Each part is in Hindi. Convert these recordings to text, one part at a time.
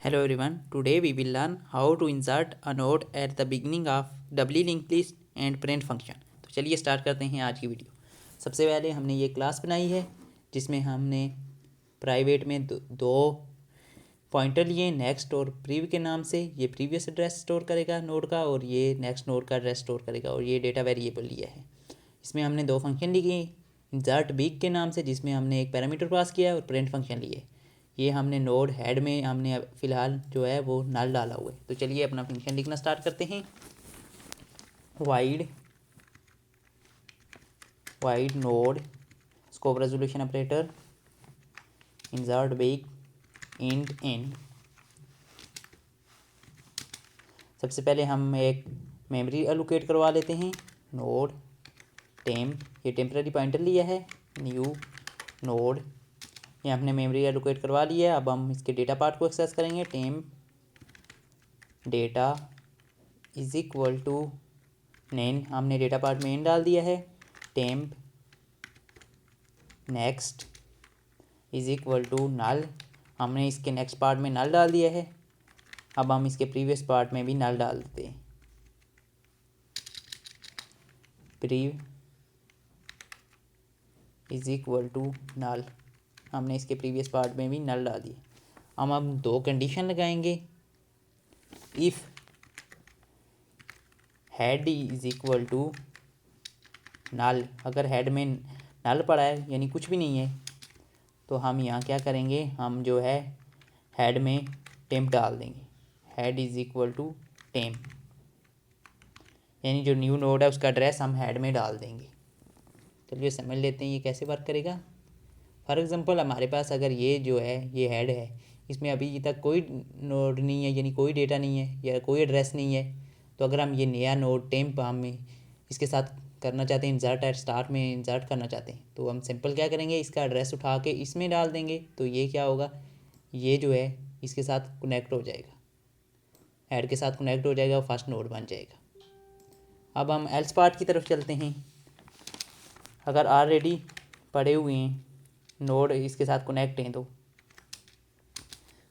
Hello everyone, today we will learn how to insert a node at the beginning of doubly linked list and print function। तो चलिए स्टार्ट करते हैं आज की वीडियो। सबसे पहले हमने ये क्लास बनाई है जिसमें हमने प्राइवेट में दो पॉइंटर लिए, नेक्स्ट और प्रीव के नाम से। ये प्रीवियस एड्रेस स्टोर करेगा नोड का और ये नेक्स्ट नोड का एड्रेस स्टोर करेगा, और ये डेटा वेरिएबल लिया है। इसमें हमने दो फंक्शन लिए, इंसर्ट बिग के नाम से जिसमें हमने एक पैरामीटर पास किया है, और प्रिंट फंक्शन लिए। ये हमने नोड हेड में हमने फ़िलहाल जो है वो नल डाला हुआ है। तो चलिए अपना फंक्शन लिखना स्टार्ट करते हैं। Void node scope resolution operator insert big int in. सबसे पहले हम एक मेमोरी एलोकेट करवा लेते हैं। नोड टेम्प, ये टेम्पररी पॉइंटर लिया है। न्यू नोड, ये हमने मेमोरी एलोकेट करवा लिया है। अब हम इसके डेटा पार्ट को एक्सेस करेंगे। Temp data is equal to name, हमने डेटा पार्ट में इन डाल दिया है। Temp next is equal to null, हमने इसके नेक्स्ट पार्ट में नल डाल दिया है। अब हम इसके प्रीवियस पार्ट में भी नल डाल देते हैं। Prev is equal to null, हमने इसके प्रीवियस पार्ट में भी नल डाल दिया। हम दो कंडीशन लगाएंगे। If head is equal to null, अगर हेड में नल पड़ा है यानी कुछ भी नहीं है, तो हम यहाँ क्या करेंगे, हम जो है हेड में टेम्प डाल देंगे। Head is equal to temp, यानी जो न्यू नोड है उसका एड्रेस हम हेड में डाल देंगे। चलिए समझ लेते हैं ये कैसे वर्क करेगा। फॉर एग्ज़ाम्पल हमारे पास अगर ये जो है ये हेड है, इसमें अभी तक कोई नोड नहीं है, यानी कोई डेटा नहीं है या कोई एड्रेस नहीं है। तो अगर हम ये नया नोड टेम्प हम इसके साथ करना चाहते हैं, इंसर्ट एट स्टार्ट में इंसर्ट करना चाहते हैं, तो हम सिंपल क्या करेंगे, इसका एड्रेस उठा के इसमें डाल देंगे। तो ये क्या होगा, ये जो है इसके साथ कनेक्ट हो जाएगा, हेड के साथ कनेक्ट हो जाएगा, फर्स्ट नोड बन जाएगा। अब हम एल्स पार्ट की तरफ चलते हैं। अगर ऑलरेडी पड़े हुए हैं नोड इसके साथ कनेक्ट हैं, तो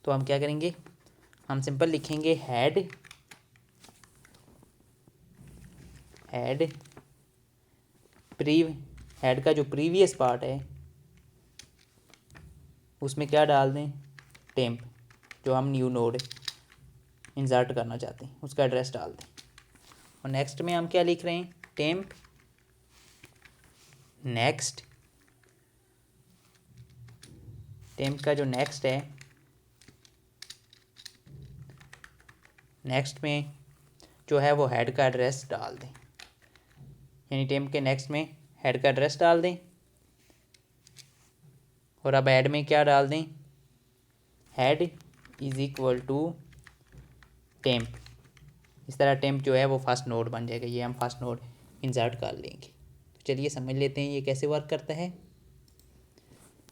हम क्या करेंगे, हम सिंपल लिखेंगे हेड प्रीव, हेड का जो प्रीवियस पार्ट है उसमें क्या डाल दें, टेम्प, जो हम न्यू नोड इंसर्ट करना चाहते हैं उसका एड्रेस डाल दें। और नेक्स्ट में हम क्या लिख रहे हैं, टेम्प नेक्स्ट, टेम्प का जो नेक्स्ट है, नेक्स्ट में जो है वो हेड का एड्रेस डाल दें, यानी टेम्प के नेक्स्ट में हेड का एड्रेस डाल दें। और अब हेड में क्या डाल दें, head is equal to temp. इस तरह टेम्प जो है वो फर्स्ट नोड बन जाएगा, ये हम फर्स्ट नोड इंसर्ट कर लेंगे। तो चलिए समझ लेते हैं ये कैसे वर्क करता है।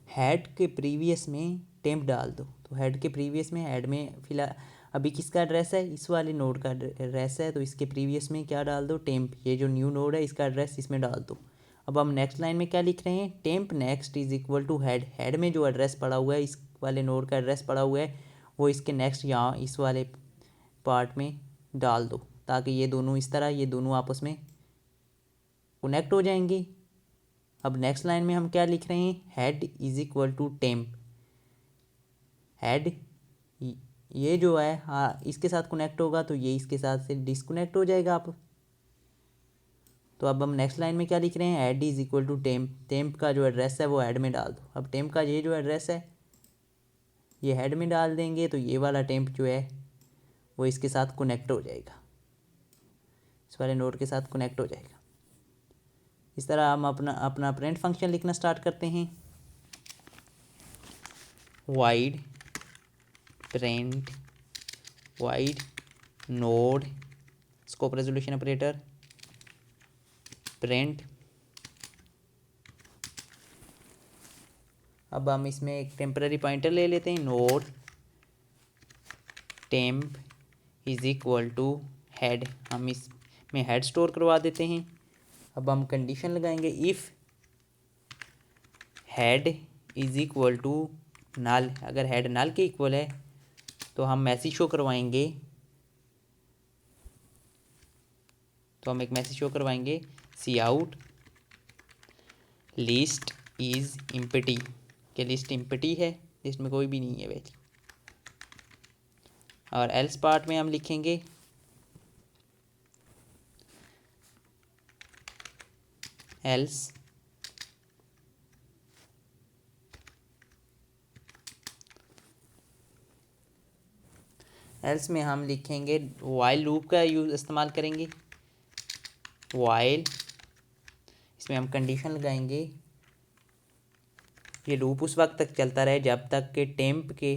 हेड के प्रीवियस में टेम्प डाल दो, तो हेड के प्रीवियस में, हेड में फिलहाल अभी किसका एड्रेस है, इस वाले नोड का एड्रेस है, तो इसके प्रीवियस में क्या डाल दो, टेम्प, ये जो न्यू नोड है इसका एड्रेस इसमें डाल दो। अब हम नेक्स्ट लाइन में क्या लिख रहे हैं, temp next is equal to head, head में जो एड्रेस पड़ा हुआ है, इस वाले नोड का एड्रेस पड़ा हुआ है, वो इसके नेक्स्ट यहाँ इस वाले पार्ट में डाल दो, ताकि ये दोनों इस तरह ये दोनों आपस में कनेक्ट हो जाएंगे। अब नेक्स्ट लाइन में हम क्या लिख रहे हैं, head is equal to temp, head ये जो है हाँ इसके साथ कनेक्ट होगा, तो ये इसके साथ से डिसकनेक्ट हो जाएगा। आप तो अब हम नेक्स्ट लाइन में क्या लिख रहे हैं, head is equal to temp, temp का जो एड्रेस है वो हेड में डाल दो। अब टेम्प का ये जो एड्रेस है ये हेड में डाल देंगे, तो ये वाला टेम्प जो है वो इसके साथ कनेक्ट हो जाएगा, इस वाले नोड के साथ कनेक्ट हो जाएगा। इस तरह हम अपना अपना प्रिंट फंक्शन लिखना स्टार्ट करते हैं। Void print void node scope resolution operator print. अब हम इसमें एक टेम्पररी पॉइंटर ले लेते हैं, node temp is equal to head, हम इसमें हेड स्टोर करवा देते हैं। अब हम कंडीशन लगाएंगे, if head is equal to null, अगर हेड नल के इक्वल है तो हम मैसेज शो करवाएंगे, तो हम एक मैसेज शो करवाएंगे सी आउट लिस्ट इज़ इम्पटी, कि लिस्ट इम्पटी है, लिस्ट में कोई भी नहीं है वैल्यू। और एल्स पार्ट में हम लिखेंगे एल्स एल्स में हम लिखेंगे वाइल लूप का यूज़ इस्तेमाल करेंगे। वाइल, इसमें हम कंडीशन लगाएंगे, ये लूप उस वक्त तक चलता रहे जब तक कि टेम्प के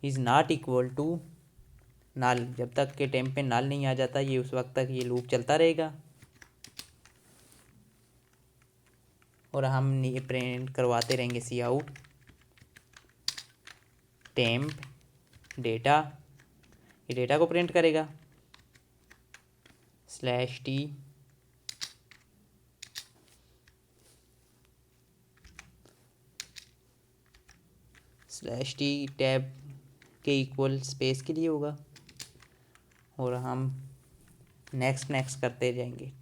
is not equal to null, जब तक कि टेम्प पे नल नहीं आ जाता ये उस वक्त तक ये लूप चलता रहेगा। और हम ये प्रिंट करवाते रहेंगे सी आउट टेम्प डेटा, ये डेटा को प्रिंट करेगा /t टैब के इक्वल स्पेस के लिए होगा। और हम नेक्स्ट नेक्स्ट करते जाएंगे,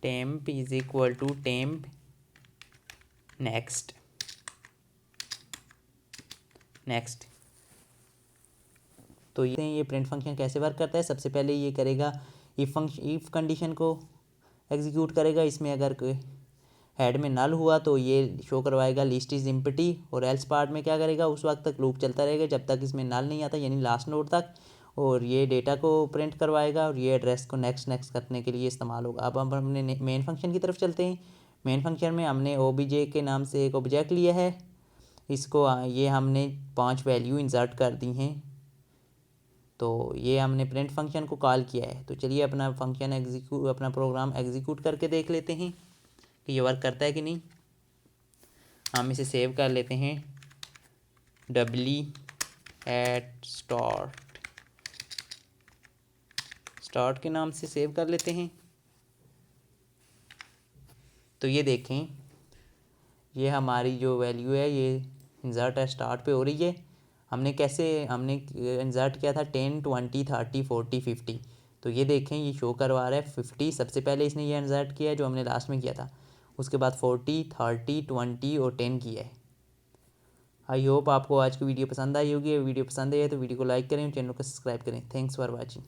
temp is equal to temp next. तो ये प्रिंट फंक्शन कैसे वर्क करता है, सबसे पहले ये करेगा इफ़ कंडीशन को एग्जीक्यूट करेगा, इसमें अगर हेड में नल हुआ तो ये शो करवाएगा लिस्ट इज़ इम्पटी। और एल्स पार्ट में क्या करेगा, उस वक्त तक लूप चलता रहेगा जब तक इसमें नल नहीं आता, यानी लास्ट नोड तक। और ये डेटा को प्रिंट करवाएगा और ये एड्रेस को नेक्स्ट करने के लिए इस्तेमाल होगा। अब हम अपने मेन फंक्शन की तरफ चलते हैं। मेन फंक्शन में हमने ओबीजे के नाम से एक ऑब्जेक्ट लिया है, इसको ये हमने 5 वैल्यू इंसर्ट कर दी हैं। तो ये हमने प्रिंट फंक्शन को कॉल किया है। तो चलिए अपना अपना प्रोग्राम एग्जीक्यूट करके देख लेते हैं कि ये वर्क करता है कि नहीं। हम इसे सेव कर लेते हैं start के नाम से सेव कर लेते हैं। तो ये देखें, ये हमारी जो वैल्यू है ये इंसर्ट है स्टार्ट पे हो रही है। हमने इंसर्ट किया था 10 20 30 40 50। तो ये देखें ये शो करवा रहा है 50, सबसे पहले इसने ये इंसर्ट किया है जो हमने लास्ट में किया था। उसके बाद 40 30 20 और 10 किया है। आई होप आपको आज की वीडियो पसंद आई होगी। वीडियो पसंद आई है तो वीडियो को लाइक करें, चैनल को सब्सक्राइब करें। Thanks for watching.